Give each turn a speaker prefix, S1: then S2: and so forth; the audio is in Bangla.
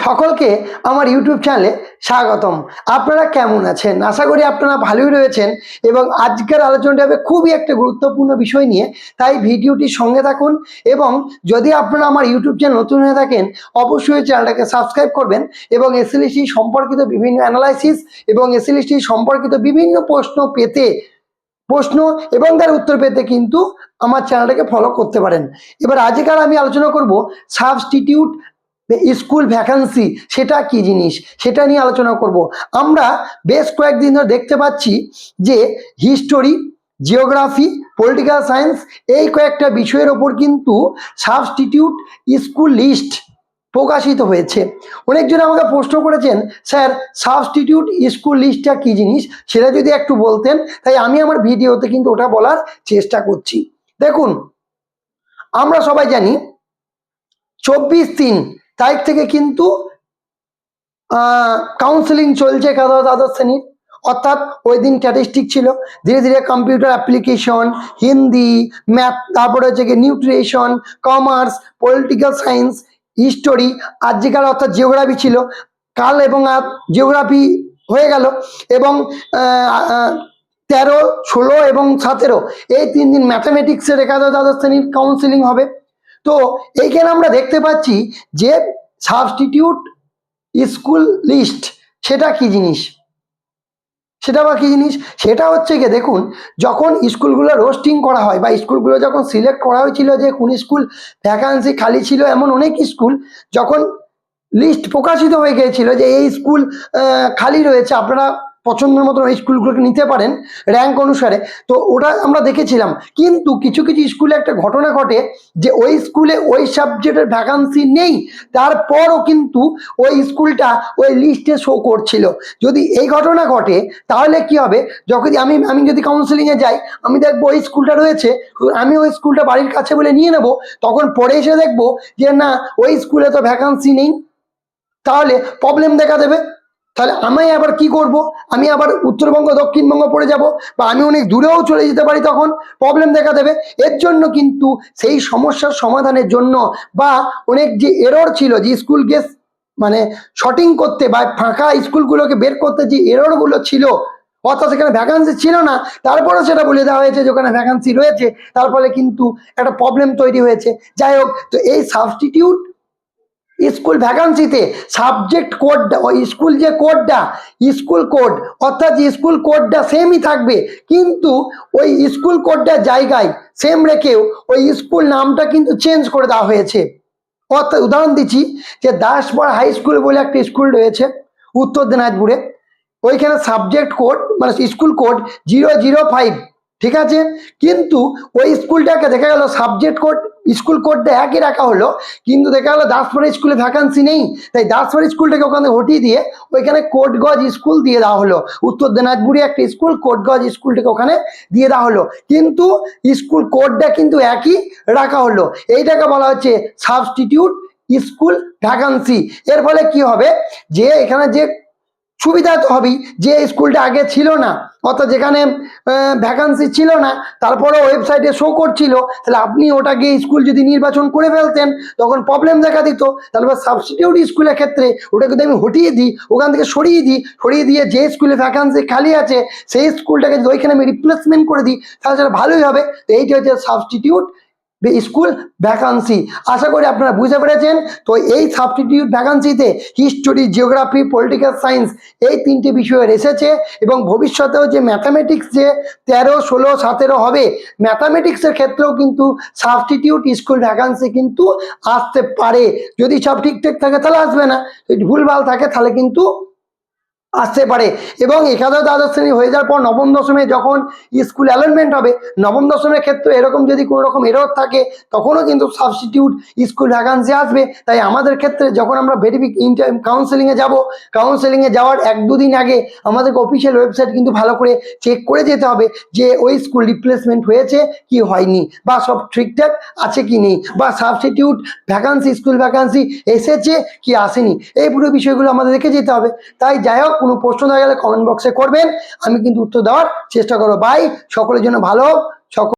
S1: সকলকে আমার ইউটিউব চ্যানেলে স্বাগতম। আপনারা কেমন আছেন? আশা করি আপনারা ভালোই রয়েছেন এবং আজকের আলোচনাটা হবে খুবই একটা গুরুত্বপূর্ণ বিষয় নিয়ে, তাই ভিডিওটির সঙ্গে থাকুন। এবং যদি আপনারা আমার ইউটিউব চ্যানেল নতুন হয়ে থাকেন, অবশ্যই চ্যানেলটাকে সাবস্ক্রাইব করবেন এবং এসএলএসটি সম্পর্কিত বিভিন্ন অ্যানালাইসিস এবং এসএলএসটি সম্পর্কিত বিভিন্ন প্রশ্ন এবং তার উত্তর পেতে কিন্তু আমার চ্যানেলটাকে ফলো করতে পারেন। এবার আজকাল আমি আলোচনা করব সাবস্টিটিউট স্কুল ভ্যাকান্সি, সেটা কি জিনিস সেটা নিয়ে আলোচনা করব। আমরা বেশ কয়েকদিন ধরে দেখতে পাচ্ছি যে হিস্টোরি, জিওগ্রাফি, পলিটিক্যাল সায়েন্স এই কয়েকটা বিষয়ের ওপর কিন্তু সাবস্টিটিউট স্কুল লিস্ট প্রকাশিত হয়েছে। অনেকজন আমাকে প্রশ্ন করেছেন, স্যার সাবস্টিটিউট স্কুল লিস্টটা কি জিনিস সেটা যদি একটু বলতেন, তাই আমি আমার ভিডিওতে কিন্তু ওটা বলার চেষ্টা করছি। দেখুন, আমরা সবাই জানি 24/3 তারিখ থেকে কিন্তু কাউন্সেলিং চলছে একাদশ দ্বাদশ শ্রেণীর, অর্থাৎ ওই দিন স্ট্যাটিস্টিক ছিল, ধীরে ধীরে কম্পিউটার অ্যাপ্লিকেশন, হিন্দি, ম্যাথ, তারপরে হচ্ছে গিয়ে nutrition, commerce, political science, history, আজকাল অর্থাৎ জিওগ্রাফি ছিল, কাল এবং আজ জিওগ্রাফি হয়ে গেল, এবং 13, 16 এবং 17 এই 3 দিন ম্যাথামেটিক্সের একাদশ দ্বাদশ শ্রেণীর কাউন্সেলিং হবে। তো এইখানে আমরা দেখতে পাচ্ছি যে সাবস্টিটিউট স্কুল লিস্ট সেটা কি জিনিস, সেটা হচ্ছে গিয়ে দেখুন, যখন স্কুলগুলো রোস্টিং করা হয় বা স্কুলগুলো যখন সিলেক্ট করা হয়েছিল যে কোন স্কুল ভ্যাকান্সি খালি ছিল, এমন অনেক স্কুল যখন লিস্ট প্রকাশিত হয়ে গিয়েছিল যে এই স্কুল খালি রয়েছে, আপনারা পছন্দের মতো ওই স্কুলগুলোকে নিতে পারেন র্যাঙ্ক অনুসারে, তো ওটা আমরা দেখেছিলাম। কিন্তু কিছু কিছু স্কুলে একটা ঘটনা ঘটে যে ওই স্কুলে ওই সাবজেক্টের ভ্যাকান্সি নেই, তারপরও কিন্তু ওই স্কুলটা ওই লিস্টে শো করছিল। যদি এই ঘটনা ঘটে তাহলে কি হবে, যখন আমি যদি কাউন্সেলিংয়ে যাই, আমি দেখবো ওই স্কুলটা রয়েছে, আমি ওই স্কুলটা বাড়ির কাছে বলে নিয়ে নেব, তখন পরে এসে দেখবো যে না, ওই স্কুলে তো ভ্যাকান্সি নেই, তাহলে প্রবলেম দেখা দেবে। তাহলে আমি আবার কি করব, আমি আবার উত্তরবঙ্গ দক্ষিণবঙ্গ পড়ে যাব, বা আমি অনেক দূরেও চলে যেতে পারি, তখন প্রবলেম দেখা দেবে। এর জন্য কিন্তু সেই সমস্যার সমাধানের জন্য বা অনেক যে এরর ছিল, যে স্কুলকে মানে শর্টিং করতে বা ফাঁকা স্কুলগুলোকে বের করতে যে এররগুলো ছিল, অর্থাৎ সেখানে ভ্যাকান্সি ছিল না, তারপরে সেটা বলে দেওয়া হয়েছে যে ওখানে ভ্যাকান্সি রয়েছে, তার ফলে কিন্তু একটা প্রবলেম তৈরি হয়েছে। যাই হোক, তো এই সাবস্টিটিউট স্কুল ভ্যাকান্সিতে সাবজেক্ট কোডটা, ওই স্কুল যে কোডটা, স্কুল কোড, অর্থাৎ স্কুল কোডটা সেমই থাকবে, কিন্তু ওই স্কুল কোডটার জায়গায় সেম রেখেও ওই স্কুল নামটা কিন্তু চেঞ্জ করে দেওয়া হয়েছে। অর্থাৎ উদাহরণ দিচ্ছি, যে দাসপাড়া হাই স্কুল বলে একটা স্কুল রয়েছে উত্তর দিনাজপুরে, ওইখানে সাবজেক্ট কোড মানে স্কুল কোড 005, ঠিক আছে, কিন্তু ওই স্কুলটাকে দেখা গেল সাবজেক্ট কোড স্কুল কোডটা একই রাখা হলো, কিন্তু দেখা গেলো দাসপাড়া স্কুলে ভ্যাকান্সি নেই, তাই দাসপাড়া স্কুলটাকে ওখানে হটিয়ে দিয়ে ওইখানে কোটগঞ্জ স্কুল দিয়ে দেওয়া হলো, উত্তর দিনাজপুরে একটা স্কুল কোটগঞ্জ স্কুলটাকে ওখানে দিয়ে দেওয়া হলো, কিন্তু স্কুল কোডটা কিন্তু একই রাখা হলো। এইটাকে বলা হচ্ছে সাবস্টিটিউট স্কুল ভ্যাকান্সি। এর ফলে কি হবে, যে এখানে যে সুবিধা তো হবেই, যে স্কুলটা আগে ছিল না, অর্থাৎ যেখানে ভ্যাকান্সি ছিল না, তারপরে ওয়েবসাইটে শো করছিল, তাহলে আপনি ওটাকে স্কুল যদি নির্বাচন করে ফেলতেন তখন প্রবলেম দেখা দিত। তারপর সাবস্টিটিউট স্কুলের ক্ষেত্রে ওটাকে যদি আমি হটিয়ে দিই, ওখান থেকে সরিয়ে দিয়ে যে স্কুলে ভ্যাকান্সি খালি আছে সেই স্কুলটাকে যদি ওইখানে আমি রিপ্লেসমেন্ট করে দিই, তাহলে সেটা ভালোই হবে। তো এইটা হচ্ছে সাবস্টিটিউট স্কুল ভ্যাকান্সি। আশা করি আপনারা বুঝতে পেরেছেন। তো এই সাবস্টিটিউট ভ্যাকান্সিতে হিস্টোরি, জিওগ্রাফি, পলিটিক্যাল সায়েন্স এই 3টে বিষয়ের এসেছে, এবং ভবিষ্যতেও যে ম্যাথামেটিক্স যে 13, 16, 17 হবে, ম্যাথামেটিক্সের ক্ষেত্রেও কিন্তু সাবস্টিটিউট স্কুল ভ্যাকান্সি কিন্তু আসতে পারে। যদি সব ঠিকঠাক থাকে তাহলে আসবে না, যদি ভুলভাল থাকে তাহলে কিন্তু আসতে পারে। এবং একাদশ দ্বাদশ শ্রেণী হয়ে যাওয়ার পর নবম দশমে যখন স্কুল অ্যালটমেন্ট হবে, নবম দশমের ক্ষেত্রে এরকম যদি কোনো রকম এরর থাকে, তখনও কিন্তু সাবস্টিটিউট স্কুল ভ্যাকান্সি আসবে। তাই আমাদের ক্ষেত্রে যখন আমরা কাউন্সেলিংয়ে যাব, কাউন্সেলিংয়ে যাওয়ার 1-2 দিন আগে আমাদেরকে অফিসিয়াল ওয়েবসাইট কিন্তু ভালো করে চেক করে যেতে হবে যে ওই স্কুল রিপ্লেসমেন্ট হয়েছে কি হয়নি, বা সব ঠিকঠাক আছে কি নেই, বা সাবস্টিটিউট ভ্যাকান্সি স্কুল ভ্যাকান্সি এসেছে কি আসেনি, এই পুরো বিষয়গুলো আমাদের দেখে যেতে হবে। তাই যাই হোক, কোনো প্রশ্ন দেখা গেলে কমেন্ট বক্সে করবেন, আমি কিন্তু উত্তর দেওয়ার চেষ্টা করবো। বাই, সকলের জন্য ভালো হোক।